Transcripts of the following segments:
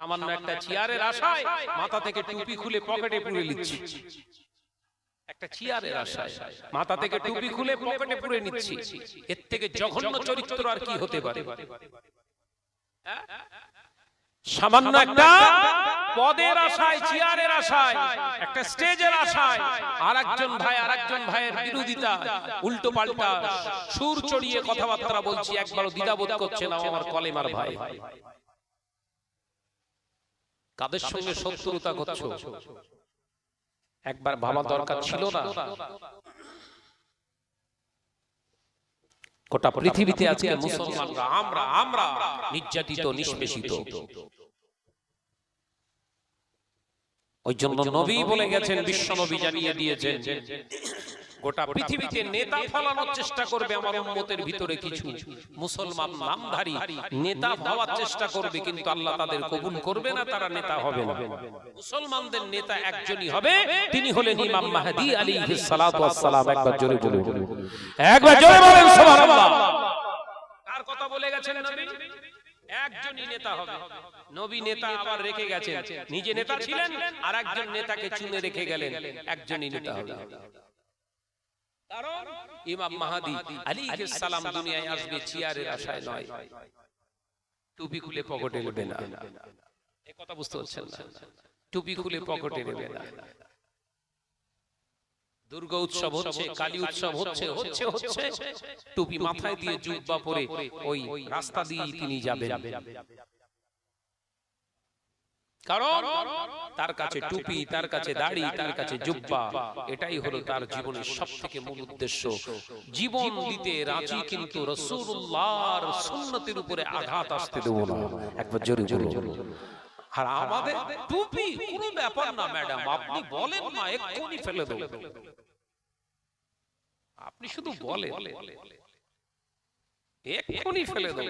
সামান্য একটা চেয়ারের আশায় মাথা থেকে টুপি খুলে পকেটে পুরে নিচ্ছি, একটা চেয়ারের আশায় মাথা থেকে টুপি খুলে পকেটে পুরে নিচ্ছি। এর থেকে জঘন্য চরিত্র আর কি হতে পারে? সামান্য একটা পদের আশায়, চেয়ারের আশায়, একটা স্টেজের আশায় আরেকজন ভাইয়ের বিরোধিতা, উল্টো পাল্টা সুর চড়িয়ে কথাবার্তা বলছি, একবারও দ্বিধাবোধ করছে না আমার কলেমার ভাই। কাদের সঙ্গে শত্রুতা করছো একবার ভাবা দরকার ছিল না? গোটা পৃথিবীতে আজকে মুসলমানরা আমরা নির্যাতিত, নিষ্পেষিত। ওই জন্য নবী বলে গেছেন, বিশ্ব নবী জানিয়ে দিয়েছেন, গোটা পৃথিবীতে নেতা ফলানোর চেষ্টা করবে আমার উম্মতের ভিতরে কিছু মুসলমান নামধারী নেতা হওয়ার চেষ্টা করবে, কিন্তু আল্লাহ তাদের কবুল করবে না, তারা নেতা হবে না। মুসলমানদের নেতা একজনই হবে, তিনি হলেন ইমাম মাহদী আলাইহিস সালাতু ওয়াস সালাম। একবার জোরে বলুন, একবার জোরে বলেন সুবহানাল্লাহ। কার কথা বলে গেছেন নবী? একজনই নেতা হবে। নবী নেতা আবার রেখে গেছেন, নিজে নেতা ছিলেন আর একজন নেতাকে চুনে রেখে গেলেন, একজনই নেতা হবে। কারণ ইমাম মাহদী আলাইহিস সালাম দুনিয়ায় আসবে চেয়ারের আশায় নয়, টুপি খুলে পকেটে নেবে না। এই কথা বুঝতে পারছেন না? টুপি খুলে পকেটে নেবে না। দুর্গা উৎসব হচ্ছে, কালী উৎসব হচ্ছে, টুপি মাথায় দিয়ে জুব্বা পরে ওই রাস্তা দিয়ে তিনি যাবেন, কারণ তার কাছে টুপি, তার কাছে দাড়ি, তার কাছে জুব্বা, এটাই হলো তার জীবনের সবথেকে মূল উদ্দেশ্য। জীবন দিতে রাজি, কিন্তু রাসূলুল্লাহর সুন্নতের উপরে আঘাত আসতে দেব না। একবার জোরে বলুন। আর আমাদের টুপি কোনো ব্যাপার না ম্যাডাম, আপনি বলেন না, এক্ষুনি ফেলে দেব। আপনি শুধু বলেন, এক্ষুনি ফেলে দেব।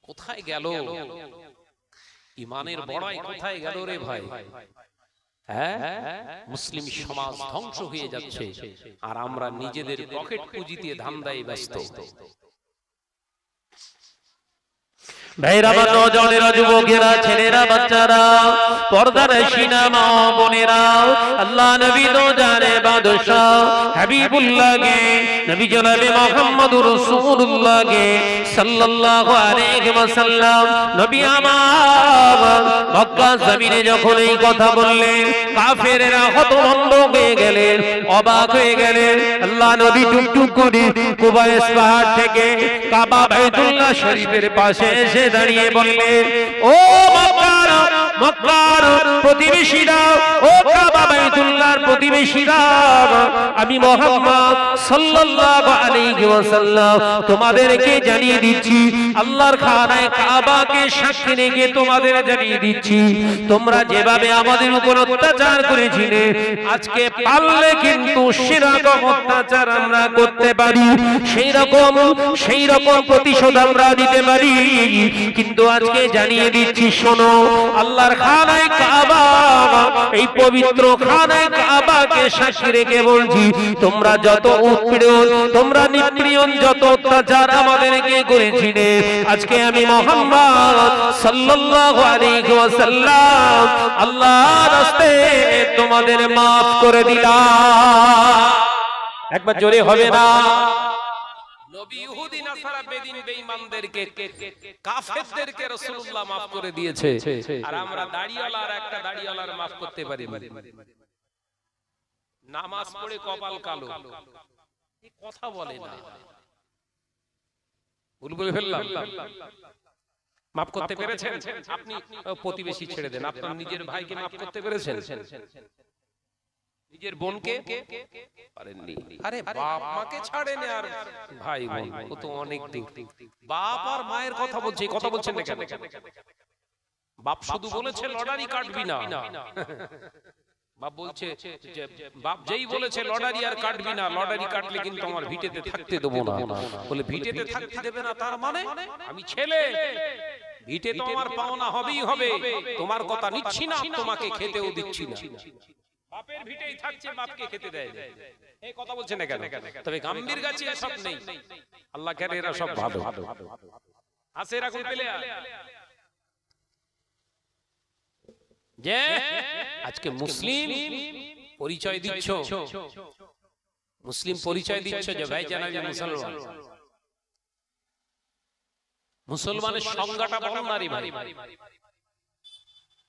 কোথায় গেল ইমানের বড়াই? কোথায় গেল রে ভাই? মুসলিম সমাজ ধ্বংস হয়ে যাচ্ছে, আর আমরা নিজেদের পকেট পুঁজিতে ধান্দায় ব্যস্ত। ভাইরা, নওজওয়ানেরা, যুবকেরা, ছেলেরা, বাচ্চারা, পর্দার শিনা মা বোনেরা, আল্লাহ নবী তো জানে বাদশাহ হাবিবুল্লাহকে, নবী জনাবে মুহাম্মদুর রাসূলুল্লাহকে সাল্লাল্লাহু আলাইহি ওয়াসাল্লাম, নবী আমার মক্কা জমিনে যখন এই কথা বললেন, কাফেররা হতভম্ব হয়ে গেলেন, অবাক হয়ে গেলেন। আল্লাহ নবী টুকটুক করে কুবাইস পাহাড় থেকে কাবা বাইতুল্লাহ শরীফের পাশে এসে দাঁড়িয়ে বললেন, ও মক্কার প্রতিবেশীরা, ও কাবা বাইতুল্লাহর প্রতিবেশীরা, আমি মুহাম্মদ সাল্লাল্লাহু আলাইহি ওয়াসাল্লাম তোমাদেরকে জানিয়ে দিচ্ছি, আল্লাহর খানায় কাবাকে সাক্ষী রেখে তোমাদের জানিয়ে দিচ্ছি, তোমরা যেভাবে আমাদের উপর অত্যাচার করেছিলে, আজকে পারলে কিন্তু সেরকম অত্যাচার আমরা করতে পারি, সেই রকম প্রতিশোধ আমরা দিতে পারি। কিন্তু আজকে জানিয়ে দিচ্ছি, শোনো, আল্লাহর খানায় কাবা, এই পবিত্র খানায় কাবাকে সাক্ষী রেখে বলছি, তোমরা যত উৎপীড়ন, তোমরা নিপীড়ন, যত অত্যাচার আমাদেরকে করেছিলে, আজকে আমি মুহাম্মদ সাল্লাল্লাহু আলাইহি ওয়াসাল্লাম আল্লাহর রাস্তায় তোমাদের maaf করে দিলাম। একবার জোরে হবে না? নবী ইহুদি নাসারা বেদিন বেঈমানদেরকে, কাফেরদেরকে রাসূলুল্লাহ maaf করে দিয়েছে, আর আমরা দাড়িওয়ালা আর একটা দাড়িওয়ালার maaf করতে পারি না। নামাজ পড়ে কপাল কালো, এই কথা বলে না, ভুল বলে ফেললাম। maaf করতে পেরেছেন আপনি? প্রতিবেশী ছেড়ে দেন, আপনার নিজের ভাইকে maaf করতে পেরেছেন? নিজের বোনকে পারেননি। আরে বাপ মাকে ছাড়েন, আর ভাই বোন ও তো অনেক দূর। বাপ আর মায়ের কথা বলছে, কথা বলছেন না কেন? বাপ শুধু বলেছে লটারি কাটবি না, বাপ বলছে, বাপ যেই বলেছে লটারি আর কাটবি না, লটারি কাটলে কিন্তু আমার ভিটেতে থাকতে দেবো না। বলে ভিটেতে থাকতে দেবে না, তার মানে আমি ছেলে, ভিটে তো আমার পাওনা হবেই হবে, তোমার কথা নিচ্ছি না, তোমাকে খেতেও দিচ্ছি না। বাপের ভিটেই থাকছে, বাপকে খেতে দেয় না, এই কথা বলছে না কেন? তবে গাম্ভীর গাছে এসব নেই, আল্লাহ কেন এরা সব ভালো। আছে এরকম প্লেয়ার যে আজকে মুসলিম পরিচয় দিচ্ছ, মুসলিম পরিচয় দিচ্ছ যে ভাই জানা আমি মুসলমান। মুসলমানের সংজ্ঞাটা বড় নারী ভাই।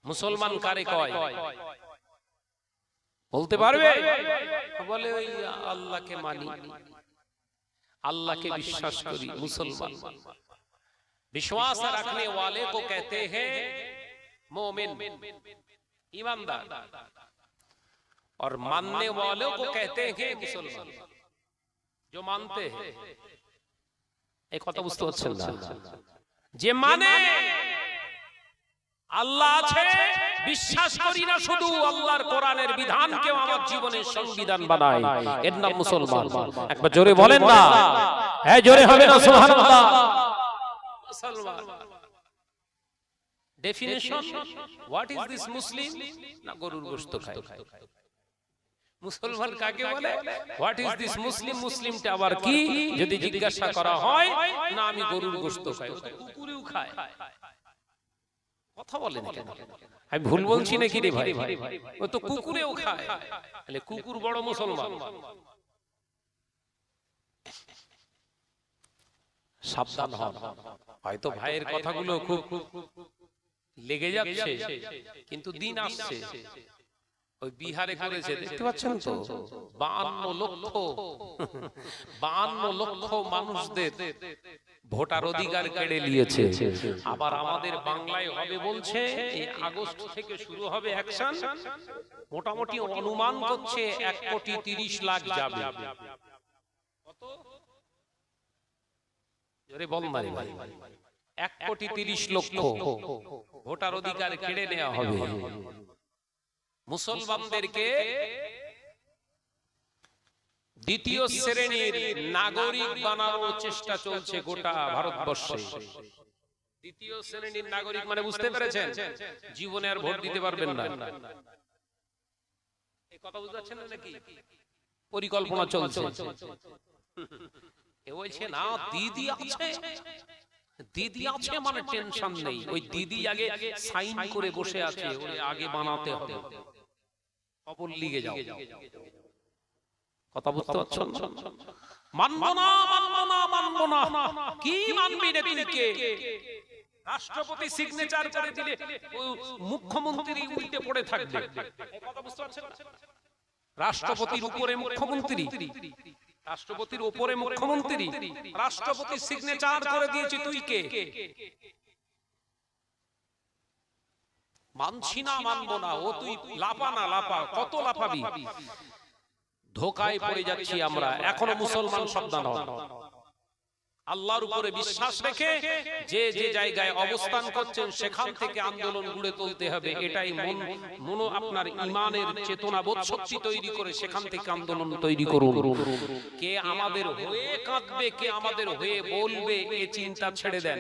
মুসলমান কারে কয় বলতে পারবে? বলে ওই আল্লাহকে মানি, আল্লাহকে বিশ্বাস করি, মুসলমান। विश्वास रखने वाले को कहते हैं मोमिन, ईमानदार, और मानने वालों को कहते हैं मुसलमान, जो मानते हैं। एक কথা বুঝতে পারছেন না? যে মানে আল্লাহ আছে, বিশ্বাস করি না শুধু আল্লাহর কোরআনের বিধানকে আমার জীবনের সংবিধান বানাই, এর নাম মুসলমান। একবার জোরে বলেন না, হ্যাঁ জোরে হবে না সুবহানাল্লাহ। Definition, what is this Muslim? না গরুর গোশত খায়। মুসলমান কাকে বলে? What is this Muslim? মুসলিমটা আবার কি যদি জিজ্ঞাসা করা হয়, না আমি গরুর গোশত খাই, ও তো কুকুরও খায়। কথা বলেন কেন? আমি ভুল বলছি নাকি রে ভাই? ও তো কুকুরেও খায়, তাহলে কুকুর বড় মুসলমান। সাবধান হন, হয়তো ভাইয়ের কথাগুলো খুব লেগে যাচ্ছে, কিন্তু দিন আসছে। ওই বিহারে করেছে, দেখতে পাচ্ছেন তো, 52 লক্ষ মানুষদের ভোটার অধিকার কেড়ে নিয়েছে। আবার আমাদের বাংলায় হবে বলছে, এই আগস্ট থেকে শুরু হবে অ্যাকশন। মোটামুটি অনুমান করছে 1,30,00,000 যাবে। কত জোরে বল মারি ভাই, 1,30,00,000 ভোটার অধিকার কেড়ে নেওয়া হবে। মুসলমানদেরকে দ্বিতীয় শ্রেণীর নাগরিক বানানোর চেষ্টা চলছে গোটা ভারতবর্ষে। দ্বিতীয় শ্রেণীর নাগরিক মানে বুঝতে পেরেছেন, জীবনে আর ভোট দিতে পারবেন না। এই কথা বুঝতে পারছেন নাকি? পরিকল্পনা চলছে। এ বলছে না দিদি আছে, দিদি আছে মানে টেনশন নেই। ওই দিদি আগে সাইন করে বসে আছে, ওই আগে বানাতে হবে। খবর লিগে যাও। কথা বুঝতে পারছেন? মানবো না, মানবো না, মানবো না। কি মানবি রে তুই? কে? রাষ্ট্রপতি সিগনেচার করে দিলে মুখ্যমন্ত্রী উল্টে পড়ে থাকবে। এই কথা বুঝতে পারছেন? রাষ্ট্রপতির উপরে মুখ্যমন্ত্রী, রাষ্ট্রপতির উপরে মুখ্যমন্ত্রী, রাষ্ট্রপতি সিগনেচার করে দিয়েছে, তুই কে? মানছি না, মানবো না। ও তুই লাপা না লাপা, কত লাফাবি? ধোকায় পড়ে যাচ্ছি আমরা। এখনো মুসলমান সাবধান হন। আল্লাহর উপরে বিশ্বাস রেখে যে যে জায়গায় অবস্থান করছেন সেখান থেকে আন্দোলন গড়ে তুলতে হবে। এটাই মন আপনার ঈমানের চেতনাবোধ শক্তি তৈরি করে সেখান থেকে আন্দোলন তৈরি করুন। কে আমাদের হয়ে কাঁদবে, কে আমাদের হয়ে বলবে, এই চিন্তা ছেড়ে দেন।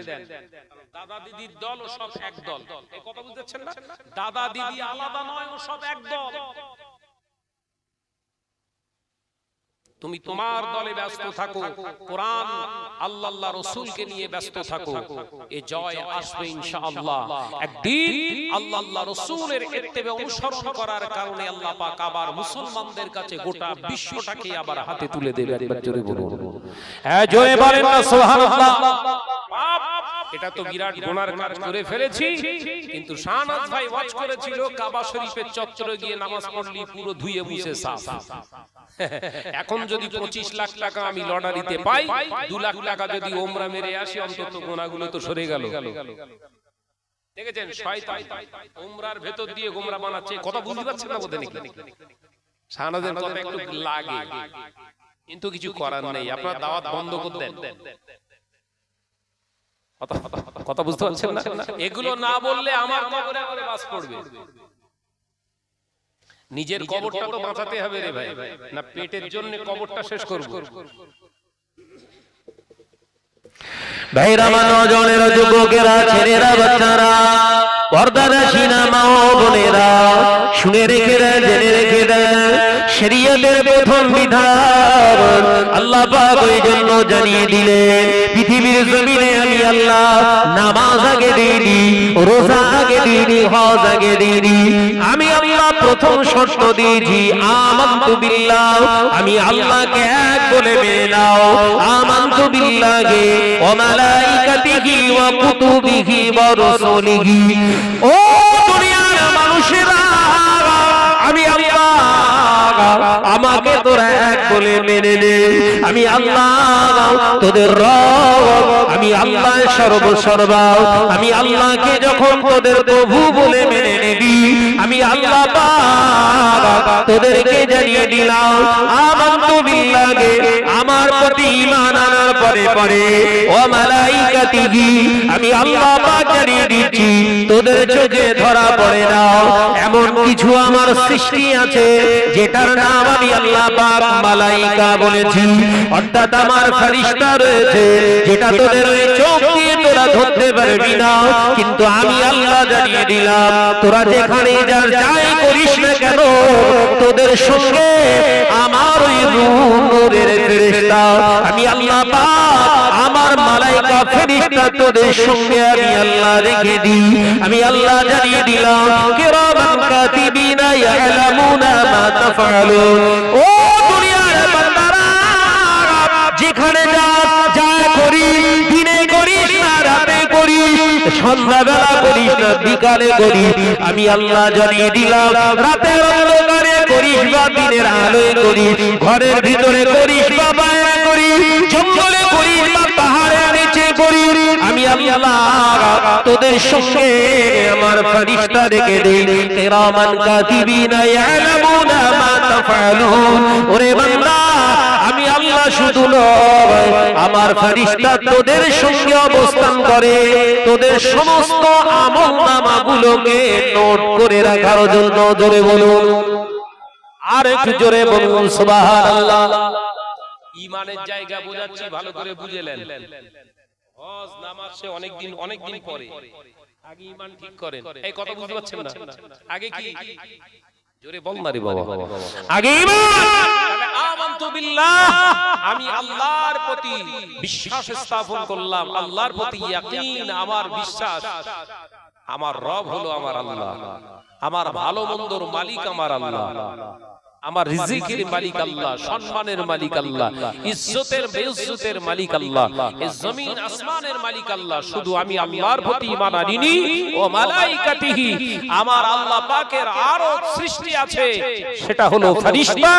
দাদা দিদির দল ও সব এক দল। এই কথা বুঝতেছেন না? দাদা দিদি আলাদা নয়, ও সব এক দল। তুমি তোমার দলে ব্যস্ত থাকো, কোরআন আল্লাহ রাসূলকে নিয়ে ব্যস্ত থাকো, এই জয় আসবে ইনশাআল্লাহ। একদিন আল্লাহ রাসূলের ইত্তেবা অনুসরণ করার কারণে আল্লাহ পাক আবার মুসলমানদের কাছে গোটা বিশ্বটাকে আবার হাতে তুলে দেবে। একবার জোরে বলুন, হ্যাঁ জোরে বলেন না সুবহানাল্লাহ। এটা তো বিরাট গুনার কাজ করে ফেলেছি, কিন্তু শাহনাজ ভাই ওয়াজ করেছিল কাবা শরীফের চত্বরে গিয়ে নামাজ পড়লি পুরো ধুয়ে মুছে সাফ। এখন যদি 25 লাখ টাকা আমি লটারিতে পাই, 2 লাখ টাকা যদি ওমরা মেরে আসি, অন্তত গুনাহগুলো তো সরে গেল। দেখেছেন শয়তান ওমরার ভেতর দিয়ে গোমরা বানাচ্ছে। কথা বুঝতে পারছেন না বোধহয় নাকি? শাহনাজের কথা একটু লাগে, কিন্তু কিছু করার নেই। আপনারা দাওয়াত বন্ধ করে দেন। কথা বুঝতে পারছেন না? এগুলো না বললে আমার কবরে আবার বাস পড়বে। নিজের কবরটা তো বাঁচাতে হবে রে ভাই, না পেটের জন্য কবরটা শেষ করব? ভাইরা, নজনের যুবকেরা, ছেলেরা, বাচ্চারা, পর্দার সিনা মা ও বোনেরা, শুনে রেখে দেন, জেনে রেখে দেন, শরীয়তের প্রথম বিধান আল্লাহ পাক ওই জন্য জানিয়ে দিলেন পৃথিবীর জমিনে আমি আল্লাহ নামাজ আগে দিইনি, রোজা আগে দিইনি, হজ আগে দিইনি। আমি আল্লাহ প্রথম শর্ত দিয়েছি আমানতু বিল্লাহ, আমি আল্লাহকে এক বলে মেনে নাও। আমানতু বিল্লাহি ওয়া মালাইকাতিহি ওয়া কুতুবিহি ওয়া রাসূলিহি। ও দুনিয়ার মানুষেরা, আমি আল্লাহ আমাকে তোরা এক বলে মেনে নে। আমি আল্লাহ তোদের রব, আমি আল্লাহ সর্বসর্বা। আমি আল্লাহকে যখন তোদের প্রভু বলে মেনে নিবি, আমি আল্লাহ পাক তোদেরকে জানিয়ে দিলাম আমানতু বিল্লাহি, আমার প্রতি ঈমান আনার পরে পরে ওয়া মালাইকাতিহি, আমি আল্লাহ পাক জানিয়ে দিচ্ছি তোদের চোখে ধরা পড়ে না এমন কিছু আমার সৃষ্টি আছে যেটার নাম আমি আল্লাহ পাক মালাইকা বলেছি। অর্থাৎ আমার ফেরেশতা রয়েছে যেটা তোদের ওই চোখ দিয়ে তোরা ধরতে পারবি না, কিন্তু আমি আল্লাহ জানিয়ে দিলাম তোরা যেখানে যাই করিস না কেন তোদের সঙ্গে আমার ওই নূরের ফেরেশতা আমি আল্লাহ পাক আমার মালাইকা ফেরেশতা তোদের সঙ্গে আমি আল্লাহ রেখে দিই। আমি আল্লাহ জানিয়ে দিলাম কিরামান কাতিবিনা ইয়ালামুনা মা তাফআলুন। ও দুনিয়ার বান্দারা, যেখানে যা করিস, দিনে করিস না রাতে করিস, সন্ধ্যাবেলা করিস না বিকালে করিস, আমি আল্লাহ জানিয়ে দিলাম রাতের অন্ধকারে করিস বা দিনের আলোয় করিস, ঘরের ভিতরে করিস বা বাইরে করিস, জঙ্গলে করিস বা পাহাড়ের নিচে করিস, আমি আল্লাহ তোদের সঙ্গে আমার ফেরেশতা রেখে দেই। কিরামান কাতিবিনা ইয়ালামুনা মা তাফআলুন। ওরে বান্দা, আমি আল্লাহ শুধু নয়, আমার ফেরেশতা তোদের সঙ্গে অবস্থান করে তোদের সমস্ত আমলনামাগুলোকে নোট করে রাখার জন্য। জোরে বলুন, আর একটু জোরে বলুন সুবহানাল্লাহ। ঈমানের জায়গা বোঝাচ্ছি, ভালো করে বুঝেলেন। হজ নামাজ সে অনেকদিন পরে, আগে ঈমান ঠিক করেন। এই কথা বুঝতে পারছেন না? আগে কি? জোরে বল না রে বাবা। আগে ঈমান, আমানতু বিল্লাহ, আমি আল্লাহর প্রতি বিশ্বাস স্থাপন করলাম, আল্লাহর প্রতি ইয়াকিন, আমার বিশ্বাস। আমার রব হলো আমার আল্লাহ, আমার ভালো মন্দর মালিক আমার আল্লাহ, আমার রিজিকের মালিক আল্লাহ, সম্মানের মালিক আল্লাহ, ইজ্জতের বেইজ্জতের মালিক আল্লাহ, এই জমিন আসমানের মালিক আল্লাহ। শুধু আমি আল্লাহর প্রতি ঈমান আনিনি, ও মালাইকাতিহি, আমার আল্লাহ পাকের আরো সৃষ্টি আছে, সেটা হলো ফেরেশতা।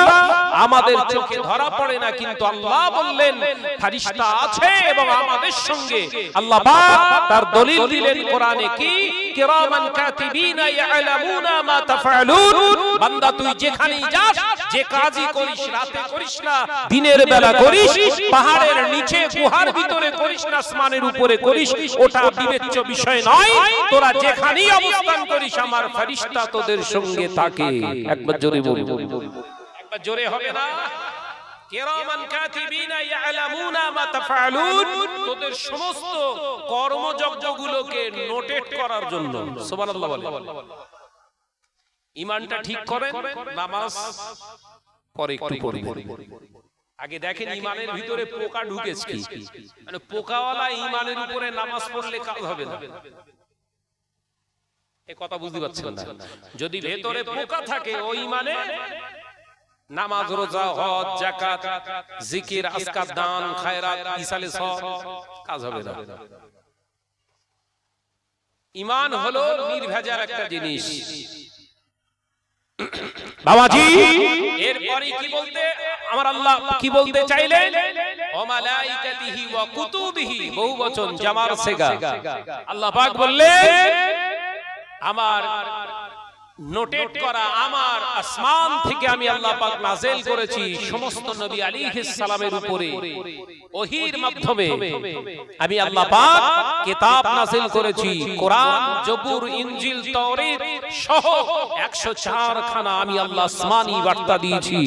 আমাদের চোখে ধরা পড়ে না, কিন্তু আল্লাহ বললেন ফেরেশতা আছে এবং আমাদের সঙ্গে। আল্লাহ পাক তার দলিল দিলেন কোরআনে, কি কিরামান কাতিবিনা ইয়ালামুনা মা তাফআলুন। বান্দা, তুই যেখানেই যাস, যে কাজই করিস, রাতে করিস না, দিনের বেলা করিস, পাহাড়ের নিচে গুহার ভিতরে করিস না, আসমানের উপরে করিস, ওটা বিবেচ্য বিষয় নয়। তোরা যেখানেই অবস্থান করিস, আমার ফেরেশতা তোদের সঙ্গে থাকে। একবার জোরে বল, একবার জোরে হবে না? কিরামান কাতিবিনা ইয়ালামুনা মা তাফআলুন, তোদের সমস্ত কর্মযজ্ঞগুলোকে নোটেট করার জন্য। সুবহানাল্লাহ বলে। ঈমানটা ঠিক করেন, নামাজ পরে একটু পড়ি। আগে দেখেন ঈমানের ভিতরে পোকা ঢুকেছে কি, মানে পোকাওয়ালা ঈমানের উপরে নামাজ পড়লে কাজ হবে না। এই কথা বুঝতে পারছেন না? যদি ভেতরে পোকা থাকে ওই ঈমানে, নামাজ, রোজা, হজ, যাকাত, জিকির, আজকার, দান, খায়রাত, ইসালে সব কাজ হবে না। ঈমান হলো নির্ভেজাল একটা জিনিস। বাবাজি, এরপরে কি বলতে আমার আল্লাহ কি বলতে চাইলেন? ওয়া মালাইকাতিহি ওয়া কুতুবিহি, বহুবচন, জামার সেগা। আল্লাহ পাক বললেন আমার নোটেট করা, আমার আসমান থেকে আমি আল্লাহ পাক নাযিল করেছি সমস্ত নবী আলাইহিস সালামের উপরে ওহীর মাধ্যমে। আমি আল্লাহ পাক কিতাব নাযিল করেছি, কোরআন, জবুর, ইনজিল, তাওরাত সহ 104 খানা আমি আল্লাহ আসমানি বার্তা দিয়েছি।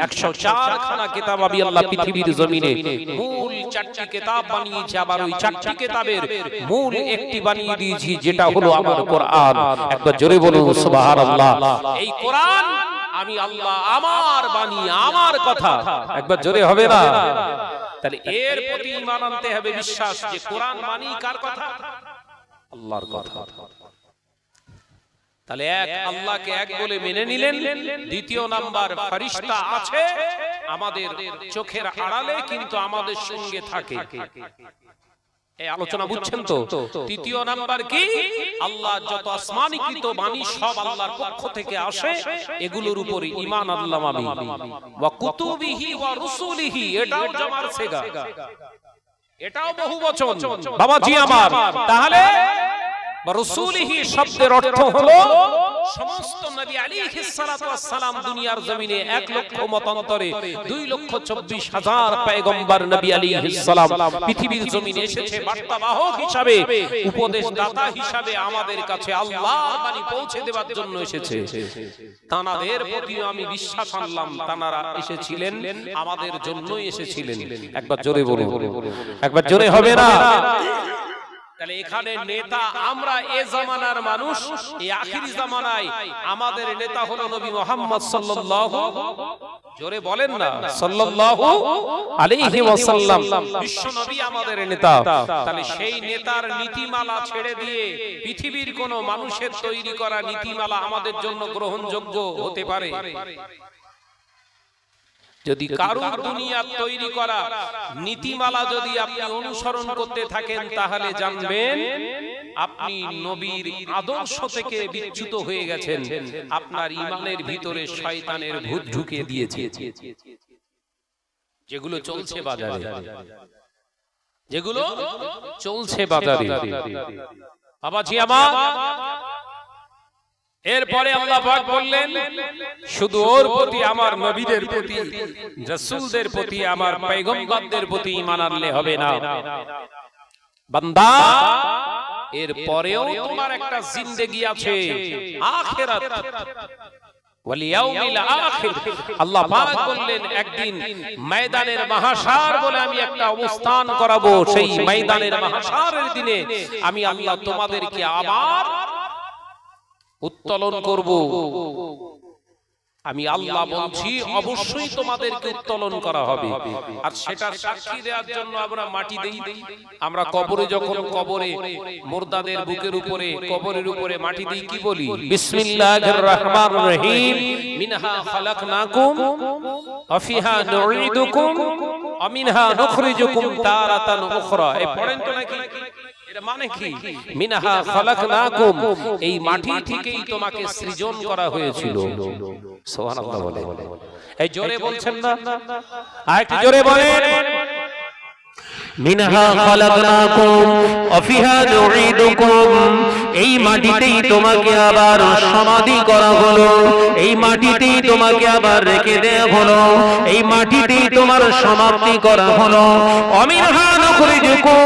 104 খানা কিতাব আমি আল্লাহ পৃথিবীর জমিনে মূল 4টি কিতাব বানিয়েছি, আবার ওই 4টি কিতাবের মূল একটি বানিয়ে দিয়েছি, যেটা হলো আমার কোরআন। একবার জোরে বলুন সুবহানাল্লাহ। এই কোরআন আমি আল্লাহ, আমার বাণী, আমার কথা। একবার জোরে হবে না? তাহলে এর প্রতি ঈমান আনতে হবে, বিশ্বাস যে কোরআন মানি কার কথা? আল্লাহর কথা। তাহলে এক আল্লাহকে এক বলে মেনে নিলেন। দ্বিতীয় নাম্বার, ফেরেশতা আছে আমাদের চোখের আড়ালে কিন্তু আমাদের সঙ্গে থাকে। এই আলোচনা বুঝছেন তো? তৃতীয় নাম্বার কি? আল্লাহ যত আসমানীকৃত বাণী সব আল্লাহর পক্ষ থেকে আসে, এগুলোর উপরে ঈমান আনলাম আমি। ওয়া কুতুবিহি ওয়া রুসুলিহি, এটাও জামার সেগা, এটাও বহুবচন বাবাজি আমার। তাহলে রাসূলিহি শব্দের অর্থ হলো সমস্ত নবী আলাইহিস সালাতু ওয়াস সালাম দুনিয়ার জমিনে 1 লক্ষ মতান্তরে 2,24,000 পয়গম্বর নবী আলাইহিস সালাম পৃথিবীর জমিনে এসেছে বার্তাবাহক হিসাবে, উপদেশদাতা হিসাবে আমাদের কাছে আল্লাহর বাণী পৌঁছে দেওয়ার জন্য এসেছে। তানাদের প্রতি আমি বিশ্বাস আনলাম, তানারা এসেছিলেন আমাদের জন্যই এসেছিলেন। একবার জোরে বলুন, একবার জোরে হবে না? তাহলে এখানে নেতা আমরা এ জামানার মানুষ, এই আখিরি জামানায় আমাদের নেতা হলো নবী মুহাম্মদ সাল্লাল্লাহু, জোরে বলেন না, সাল্লাল্লাহু আলাইহি ওয়াসাল্লাম, বিশ্ব নবী আমাদের নেতা। তাহলে সেই নেতার নীতিমালা ছেড়ে দিয়ে পৃথিবীর কোন মানুষের তৈরি করা নীতিমালা আমাদের জন্য গ্রহণযোগ্য হতে পারে? যদি কারুর দুনিয়ার তৈরি করা নীতিমালা যদি আপনি অনুসরণ করতে থাকেন, তাহলে জানবেন আপনি নবীর আদর্শ থেকে বিচ্যুত হয়ে গেছেন। আপনার ঈমানের ভিতরে শয়তানের ভূত ঢুকিয়ে দিয়েছে। যেগুলো চলছে বাজারে, যেগুলো চলছে বাজারে বাবাজি আমার, এরপরে আল্লাহ পাক বললেন শুধু ওর প্রতি, আমার নবীদের প্রতি, রাসূলদের প্রতি, আমার পয়গম্বরদের প্রতি ঈমান আনলে হবে না বান্দা। এর পরেও তোমার একটা জিন্দেগি আছে, আখিরাত ওয়াল ইয়াউমিল আখির। আল্লাহ পাক বললেন একদিন ময়দানের মাহশার বলে আমি একটা অবস্থান করাবো। সেই ময়দানের মাহশারের দিনে আমি আল্লাহ তোমাদেরকে আবার উত্তোলন করব। আমি আল্লাহ বলছি, অবশ্যই তোমাদেরকে উত্তোলন করা হবে। আর সেটার সাক্ষী দেওয়ার জন্য আমরা মাটি দেই। আমরা কবরে যখন কবরে মুর্দাদের বুকের উপরে, কবরের উপরে মাটি দেই, কি বলি? বিসমিল্লাহির রহমানির রহিম, মিনহা খালাকনাকুম ওয়া ফিহা নুঈদুকুম ওয়া মিনহা নুখরিজুকুম তারাতান উখরা। এই পড়েন তো নাকি? এটা মানে কি? মিনহা খালাকনাকুম, এই মাটি থেকেই তোমাকে সৃজন করা হয়েছিল। সুবহানাল্লাহ বলে। এই জোরে বলছেন না? আরেকটু জোরে বলেন। মিনহা খালাকনাকুম ওয়া ফিহা নুঈদুকুম, এই মাটিতেই তোমাকে আবার সমাধি করা হলো, এই মাটিতেই তোমাকে আবার রেখে দেয়া হলো, এই মাটিতেই তোমার সমাপ্তি করা হলো। ওয়া মিনহা নুখরিজুকুম,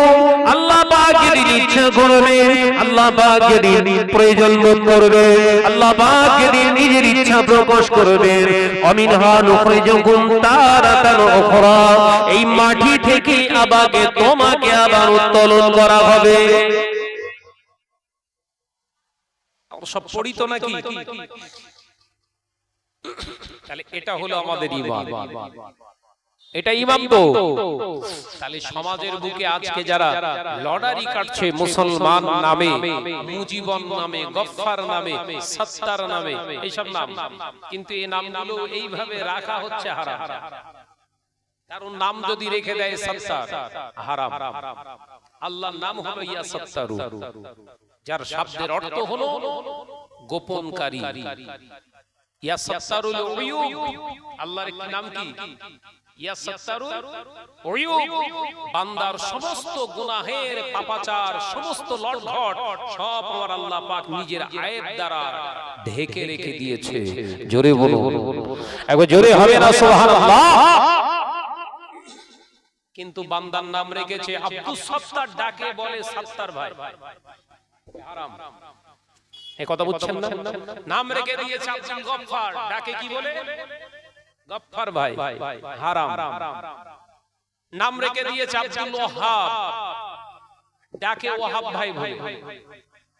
আল্লাহ পাক যদি ইচ্ছা করবে, আল্লাহ পাক যদি প্রয়োজন বোধ করবে, আল্লাহ পাক যদি নিজের ইচ্ছা প্রকাশ করবে, ওয়া মিনহা নুখরিজুকুম তারাতান উখরা, এই মাটি থেকে আবার তোমাকে আবার উত্তোলন করা হবে। সব পড়িত নাকি? তাহলে এটা হলো আমাদের ঈমান। এটা ঈমান তো। তাহলে সমাজের বুকে আজকে যারা লটারি কাটছে মুসলমান নামে, মুজিবন নামে, গফফার নামে, সত্তার নামে, এইসব নাম, কিন্তু এই নামগুলো এইভাবে রাখা হচ্ছে হারাম। কারণ নাম যদি রেখে দেয় সত্তার, হারাম। আল্লাহর নাম হলো ইয়া সত্তারু, যার শব্দের অর্থ হলো গোপনকারী। ইয়া সত্তারুল উয়ুব, আল্লাহর একটি নাম কি? ইয়া সত্তারুল উয়ুব, বান্দার সমস্ত গুনাহের পাপাচার, সমস্ত লটঘট সব আমার আল্লাহ পাক নিজের আয়ের দ্বারা ঢেকে রেখে দিয়েছে। জোরে বলো, একবার জোরে হবে না? সুবহানাল্লাহ। কিন্তু বান্দার নাম রেখেছে আব্দুস সত্তার, ডাকে বলে সত্তার ভাই। হারাম। এই কথা বুঝছেন না? নাম রেখে দিয়েছে আব্দুল গফফার, ডাকে কি বলে? গফফার ভাই। হারাম। নাম রেখে দিয়েছে আব্দুল ওয়াহাব, ডাকে ওয়াহাব ভাই ভাই।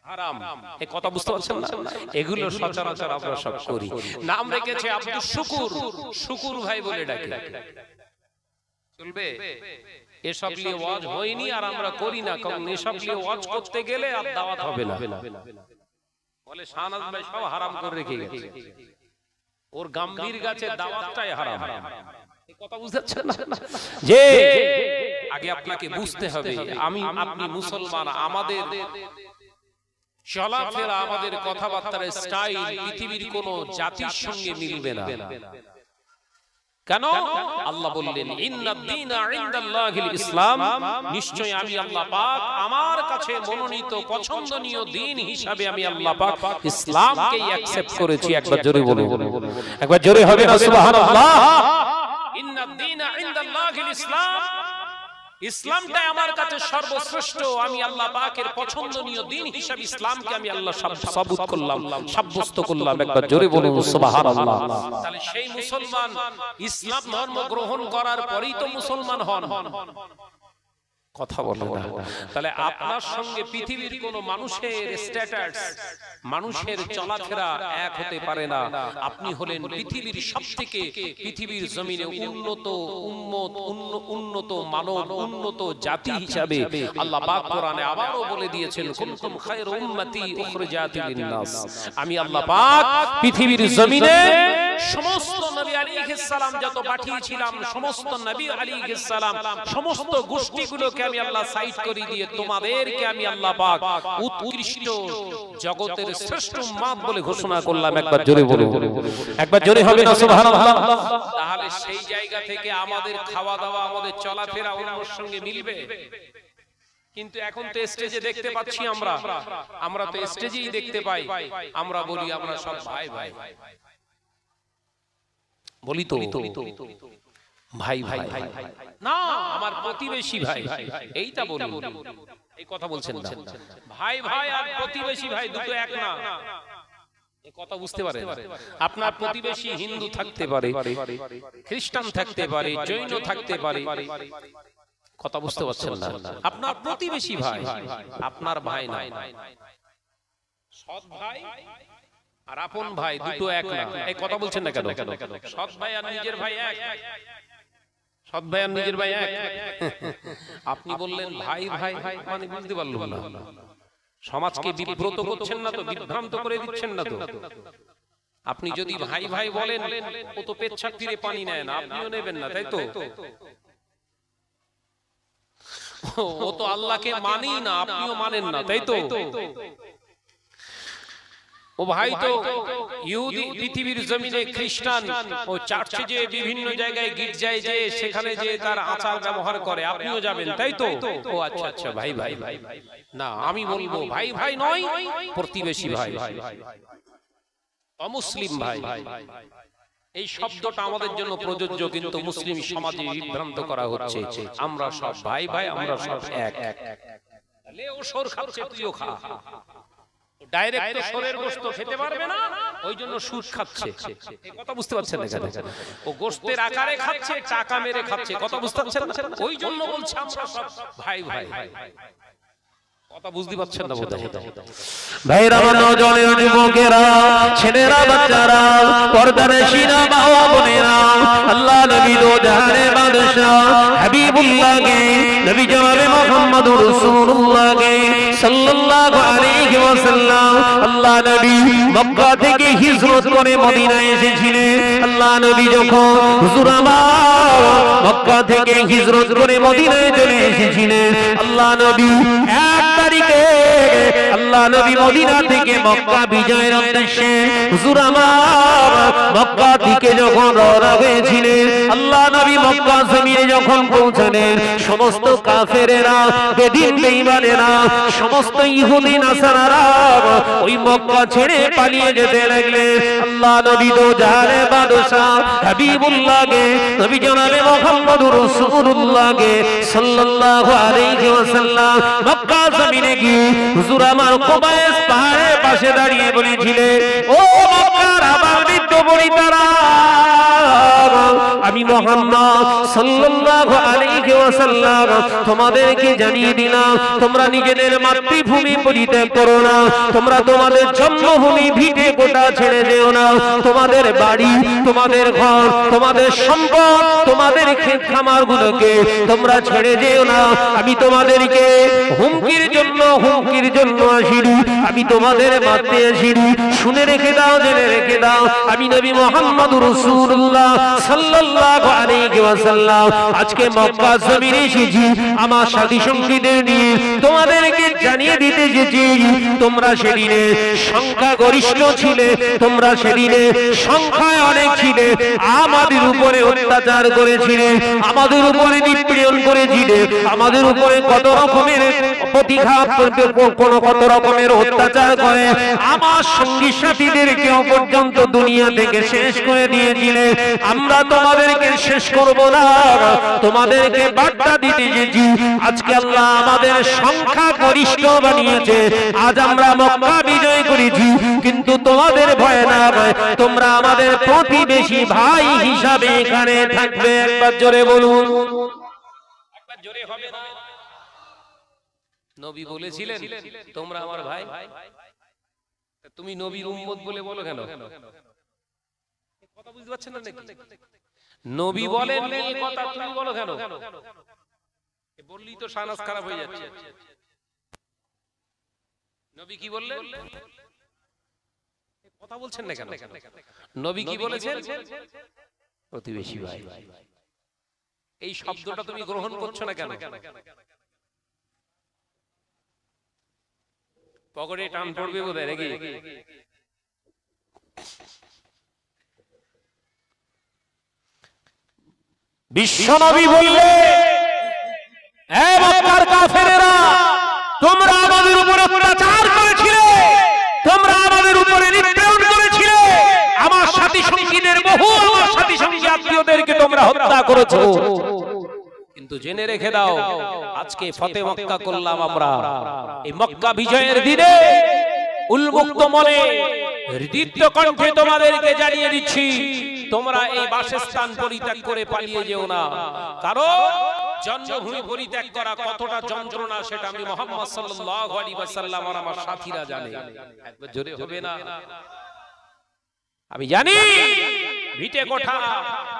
হারাম। এই কথা বুঝতে পারছেন না? এগুলো সচরাচর আমরা সব করি। নাম রেখেছে আব্দুল শুকুর, শুকুর ভাই বলে ডাকে। চলবে? এসব নিয়ে ওয়াজ হয়নি আর আমরা করি না, কারণ এসব নিয়ে ওয়াজ করতে গেলে আর দাওয়াত হবে না। বলে শাহনাজ ভাই সব হারাম করে রেখে গেছে, ওর গাম্ভীর গাছে দাওয়াতটাই হারাম। এই কথা বুঝতে পারছেন না? যে আগে আপনাকে বুঝতে হবে আমি আপনি মুসলমান, আমাদের চলাফেরা, আমাদের কথাবার্তার স্টাইল পৃথিবীর কোন জাতির সঙ্গে মিলবে না। কেন? আল্লাহ বললেন ইন্নাদ দীনা ইনদাল্লাহিল ইসলাম, নিশ্চয় আমি আল্লাহ পাক আমার কাছে মনোনীত পছন্দনীয় দ্বীন হিসাবে আমি আল্লাহ পাক ইসলামকে অ্যাকসেপ্ট করেছি। একবার জোরে বলুন, একবার জোরে হবে না সুবহানাল্লাহ। ইন্নাদ দীনা ইনদাল্লাহিল ইসলাম, ইসলামটাই আমার কাছে সর্বশ্রেষ্ঠ, আমি আল্লাহ পাকের পছন্দনীয় দ্বীন হিসাবে ইসলামকে আমি আল্লাহ সাবুত করলাম, সাব্যস্ত করলাম। একবার জোরে বলুন সুবহানাল্লাহ। তাহলে সেই মুসলমান ইসলাম ধর্ম গ্রহণ করার পরেই তো মুসলমান হন। কথা বলেন না। তাহলে আপনার সঙ্গে পৃথিবীর কোন মানুষের স্ট্যাটাস, মানুষের চলাফেরা এক হতে পারে না। আপনি হলেন পৃথিবীর সবথেকে, পৃথিবীর জমিনে উন্নত উম্মত, উন্নত মানব, উন্নত জাতি হিসাবে আল্লাহ পাক কোরআনে আবারও বলে দিয়েছেন কুনতুম খায়রা উম্মতি উখরিজাত লিন-নাস। আমি আল্লাহ পাক পৃথিবীর জমিনে সমস্ত নবী আলাইহিস সালাম যত পাঠিয়েছিলাম, সমস্ত নবী আলাইহিস সালাম সমস্ত গোষ্ঠীগুলোকে আমি আল্লাহ সাইড করে দিয়ে তোমাদেরকে আমি আল্লাহ পাক উৎকৃষ্ট জগতের শ্রেষ্ঠ উম্মত বলে ঘোষণা করলাম। একবার জোরে বলুন, একবার জোরে হবে না সুবহানাল্লাহ। তাহলে সেই জায়গা থেকে আমাদের খাওয়া দাওয়া, আমাদের চলাফেরা অন্যের সঙ্গে মিলবে। কিন্তু এখন তো স্টেজে দেখতে পাচ্ছি আমরা তো স্টেজেই দেখতে পাই, আমরা বলি আমরা সব ভাই ভাই বলি তো ভাই ভাই না, আমার প্রতিবেশী ভাই, এইটা বলি। এই কথা বলছেন না? ভাই ভাই আর প্রতিবেশী ভাই দুটো এক না, এই কথা বুঝতে পারেন? আপনার প্রতিবেশী হিন্দু থাকতে পারে, খ্রিস্টান থাকতে পারে, জৈন থাকতে পারে, কথা বুঝতে পারছেন না? আপনার প্রতিবেশী ভাই, আপনার ভাই নাই। সৎ ভাই আর আপন ভাই দুটো এক না, এই কথা বলছেন না কেন? সৎ ভাই আর নিজের ভাই এক, সৎ ভাই আর নিজের ভাই এক। আপনি বললেন ভাই ভাই মানে বুঝতে পারলাম না। সমাজকে বিব্রত করছেন না তো, বিভ্রান্ত করে দিচ্ছেন না তো? আপনি যদি ভাই ভাই বলেন, ও তো পেচ্ছাপ ফিরে পানি নেয় না, আপনিও নেবেন না, তাই তো? ও তো আল্লাহকে মানি না, আপনিও মানেন না, তাই তো? ও ভাই তো ইহুদি, পৃথিবীর জমিনে খ্রিস্টান, ও চার্চে যে বিভিন্ন জায়গায় গির্জায় যে সেখানে যে তার আচার ব্যবহার করে, আপনিও যাবেন, তাই তো? ও আচ্ছা আচ্ছা, ভাই ভাই না, আমি বলবো ভাই ভাই নয়, প্রতিবেশী ভাই, অমুসলিম ভাই। এই শব্দটা আমাদের জন্য প্রযোজ্য, কিন্তু মুসলিম সমাজে বিভ্রান্ত করা হচ্ছে। আমরা সব ভাই ভাই, আমরা সব এক। ও সর খাচ্ছে, তুইও খা। ডাইরেক্ট তো সরের গোশত খেতে পারবে না, ওই জন্য সুদ খাচ্ছে। কথা বুঝতে পারছেন না? ও গোশতের আকারে খাচ্ছে, টাকা মেরে খাচ্ছে, কথা বুঝতে পারছেন না? ওই জন্য বলছে আমরা সব ভাই ভাই। কথা বুঝতে পারছেন না বোধহয়? ভাইরা, নজনের যুবকেরা, ছেলেরা, বাচ্চারা, পর্দানশীরা, মা ও বোনেরা, আল্লাহ নবী দো জাহানের বাদশা হাবিবুল্লাহকে, নবী জনাবে মুহাম্মদুর রাসূলুল্লাহকে সাল্লাল্লাহু আলাইহি ওয়াসাল্লাম, আল্লাহ নবী মক্কা থেকে হিজরত করে মদিনায় এসেছিলেন। আল্লাহ নবী যখন হুজুর আমার মক্কা থেকে হিজরত করে মদিনায় চলে এসেছিলেন, আল্লাহ নবী এক তারিখে আল্লাহ নবী মদিনা থেকে মক্কা বিজয়ের উদ্দেশ্যে হুজুর আমার মক্কা থেকে যখন রওনা হয়েছিলেন, আল্লাহ নবী মক্কা জমিনে যখন পৌঁছলেন, সমস্ত কাফেরেরা, বেদিন বেঈমানেরা, সমস্ত ইহুদি নাসারারা ওই মক্কা ছেড়ে পালিয়ে যেতে লাগলেন। আল্লাহ নবী দো জাহানের বাদশা হাবিবুল্লাহকে, নবী জনাবে মুহাম্মদুর রাসূলুল্লাহকে সাল্লাল্লাহু আলাইহি ওয়াসাল্লাম মক্কা জমিনে গিয়ে হুজুর আমার কুবাইস পাহাড়ের পাশে দাঁড়িয়ে বলেছিলেন, ও মক্কার আমার বৃদ্ধ বনিতারা, আমি মুহাম্মদ সাল্লাল্লাহু আলাইহি ওয়াসাল্লাম তোমাদেরকে জানিয়ে দিলাম তোমরা নিজেদের মাতৃভূমি পরিত্যাগ করো না, তোমরা তোমাদের জন্মভূমি ভিটে গোটা ছেড়ে যেও না, তোমাদের বাড়ি, তোমাদের ঘর, তোমাদের সম্পদ, তোমাদের ক্ষেত খামার গুলোকে তোমরা ছেড়ে যেও না। আমি তোমাদেরকে হুমকির জন্য আসিনি, আমি তোমাদের মারতে আসিনি। শুনে রেখে দাও, জেনে রেখে দাও, আমি নবী মুহাম্মদুর রাসূলুল্লাহ সাল্লাল্লাহু আলাইহি ওয়াসাল্লাম আজকে মক্কা জমিনে এসেছি আমার সাথী সঙ্গীদের নিয়ে তোমাদেরকে জানিয়ে দিতে এসেছি তোমরা সেদিনে সংখ্যা গরিষ্ঠ ছিলে, তোমরা সেদিনে সংখ্যায় অনেক ছিলে, আমাদের উপরে অত্যাচার করেছিলে, আমাদের উপরে নিপীড়ন করেছিলে, আমাদের উপরে কত রকমের প্রতিঘাত, কত রকমের অত্যাচার করে আমার সঙ্গী সাথীদেরকে পর্যন্ত দুনিয়া থেকে শেষ করে দিয়েছিলে। আমরা তোমাদেরকে শেষ করব না, তোমাদেরকে বার্তা দিতে এসেছি আজকে আল্লাহ আমাদের সংখ্যা গরিষ্ঠ বানিয়েছে, আজ আমরা মক্কা বিজয় করেছি, কিন্তু তোমাদের ভয় না ভয় তোমরা আমাদের প্রতিবেশী ভাই হিসাবে এখানে থাকবে। একবার জোরে বলুন, একবার জোরে হবে না? নবী বলেছিলেন তোমরা আমার ভাই, তুমি নবীর উম্মত বলে বলো কেন? কথা বুঝতে পারছেন না নাকি? নবী বলেন এই কথা তুমি বলো কেন? বললেই তো শানাস খারাপ হয়ে যাচ্ছে। নবী কি বললেন? কথা বলছেন না কেন? নবী কি বলেছেন? প্রতিবেশী ভাই। এই শব্দটা তুমি গ্রহণ করছো না কেন? পকেটে টান পড়বে বোধহয় নাকি? বিশ্বনবী বললে, হে মক্কার কাফেরেরা, তোমরা আমাদের উপরে অত্যাচার করেছিলে, তোমরা আমাদের উপরে নিপীড়ন করেছিলে, আমার সাথী সঙ্গীদের বহু আমার সাথী সঙ্গী আত্মীয়দেরকে তোমরা হত্যা করেছো। কিন্তু জেনে রেখে দাও আজকে ফতে মক্কা করলাম আমরা, এই মক্কা বিজয়ের দিনে উন্মুক্ত মনে হৃদিত কণ্ঠে তোমাদেরকে জানিয়ে দিচ্ছি তোমরা এই বাসস্থান পরিত্যাগ করে পালিয়ে যেও না, কারণ জন্মভূমি পরিত্যাগ করা কতটা যন্ত্রণা সেটা আমি মুহাম্মদ সাল্লাল্লাহু আলাইহি ওয়াসাল্লাম আর আমার সাথীরা জানে। একবার জোরে হবে না? আমি জানি ভিটে কোঠা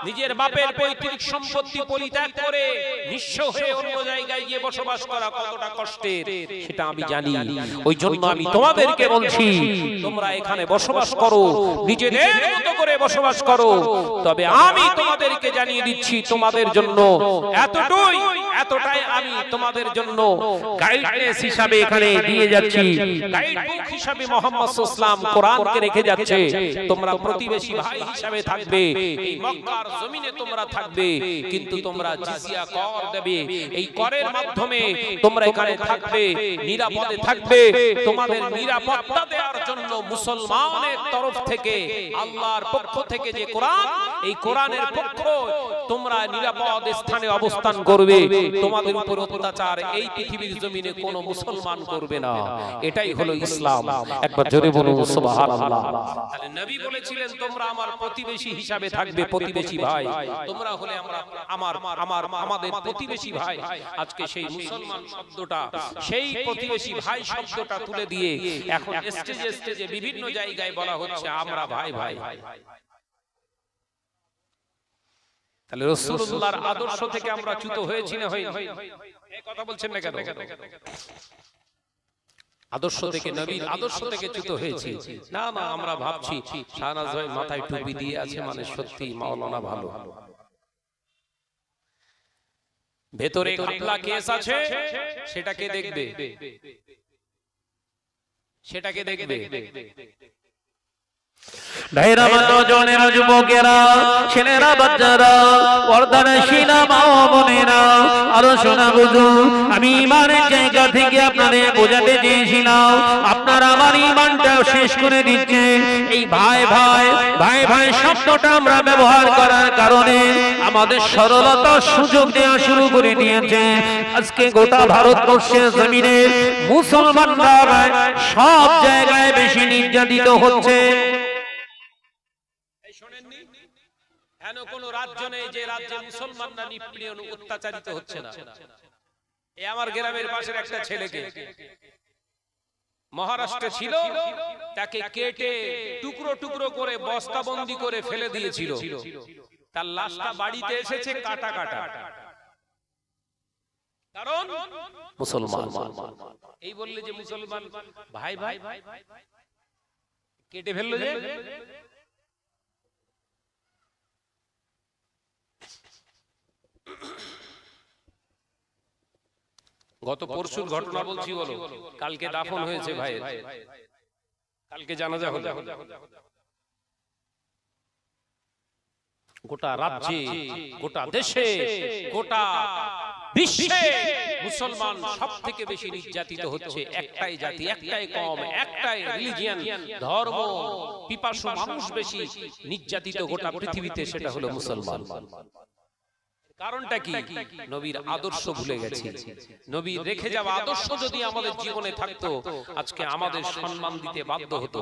নিজের বাপের পৈতৃক সম্পত্তি পরিত্যাগ করে নিঃস্ব হয়ে অন্য জায়গায় গিয়ে বসবাস করা কতটা কষ্টের সেটা আমি জানি। ওই জন্য আমি তোমাদেরকে বলছি তোমরা এখানে বসবাস করো, নিজেদের মতো করে বসবাস করো, তবে আমি তোমাদেরকে জানিয়ে দিচ্ছি তোমাদের জন্য এতটাই আমি তোমাদের জন্য গাইডলাইন হিসাবে এখানে দিয়ে যাচ্ছি, গাইডবুক হিসাবে মুহাম্মদ সাল্লাল্লাহু আলাইহি ওয়াসাল্লাম কোরআনকে রেখে যাচ্ছে। তোমরা প্রতিবেশী ভাই হিসাবে থাকবে, এই মক্কার জমিনে তোমরা থাকবে, কিন্তু তোমরা জিজিয়া কর দেবে, এই করের মাধ্যমে তোমরা এখানে থাকবে, নিরাপদে থাকবে। তোমাদের নিরাপত্তা দেওয়ার জন্য মুসলমানের তরফ থেকে আল্লাহর পক্ষ থেকে যে কোরআন, এই কোরআনের পক্ষ তোমরা নিরাপদ স্থানে অবস্থান করবে, তোমাদের উপর অত্যাচার এই পৃথিবীর জমিনে কোনো মুসলমান করবে না। এটাই হলো ইসলাম। একবার জোরে বলুন সুবহানাল্লাহ। তাহলে নবী বলেছিলেন তোমরা আমার প্রতিবেশী হিসাবে থাকবে, প্রতিবেশী ভাই তোমরা হলে আমাদের প্রতিবেশী ভাই। আজকে সেই মুসলমান শব্দটা, সেই প্রতিবেশী ভাই শব্দটা তুলে দিয়ে এখন স্টেজে বিভিন্ন জায়গায় বলা হচ্ছে আমরা ভাই ভাই। তাহলে রাসূলুল্লাহর আদর্শ থেকে আমরা চ্যুত হয়েছি না হইনি? এই কথা বলছেন না কেন? আদর্শ থেকে, নবীর আদর্শ থেকে চ্যুত হয়েছি না? না, আমরা ভাবছি শাহনাজ ভাই মাথায় টুপি দিয়ে আছে মানে সত্যি মাওলানা ভালো, ভেতরে ঘাপলা কেস আছে, সেটাকে দেখবে, সেটাকে দেখবে। ভাইরা, জনের যুবকেরা, ছেলেরা, বাচ্চারা, পর্দানশীলা মা ও বোনেরা, আরো শোনা বুঝু, আমি ইমানের জায়গা থেকে আপনাদের বোঝাতে চেয়েছিলাম, আপনারা আমার ইমানটা শেষ করে দিচ্ছে। এই ভাই ভাই ভাই ভাই শব্দটা আমরা ব্যবহার করার কারণে আমাদের সরলতা সুযোগ দেওয়া শুরু করে দিয়েছে। আজকে গোটা ভারতবর্ষের জমিনে মুসলমানরা সব জায়গায় বেশি নির্যাতিত হচ্ছে। এমন কোন রাজ্য নেই যে রাজ্যে মুসলমানরা নিপীড়ন অত্যাচারিত হচ্ছে না। এই আমার গ্রামের পাশের একটা ছেলেকে মহারাষ্ট্রে ছিল, তাকে কেটে টুকরো টুকরো করে বস্তাবন্দি করে ফেলে দিয়েছিল। তার লাশটা বাড়িতে এসেছে কাটা কাটা, কারণ মুসলমান। এই বললে যে মুসলমান ভাই ভাই কেটে ফেললো যে। গত পরশুর ঘটনা বলছি, বলো কালকে দাফন হয়েছে ভাই, কালকে জানাজা হলো। গোটা রাজ্যে, গোটা দেশে, গোটা বিশ্বে মুসলমান সব থেকে বেশি নির্যাতিত হচ্ছে। একটাই জাতি, একটাই কম, একটাই রিলিজিয়ন, ধর্ম পিপাসু মানুষ বেশি নির্যাতিত গোটা পৃথিবীতে, সেটা হলো মুসলমান। কারণটা কি? নবীর আদর্শ ভুলে গেছি। নবীর রেখে যাওয়া আদর্শ যদি আমাদের জীবনে থাকতো, আজকে আমাদের সম্মান দিতে বাধ্য হতো।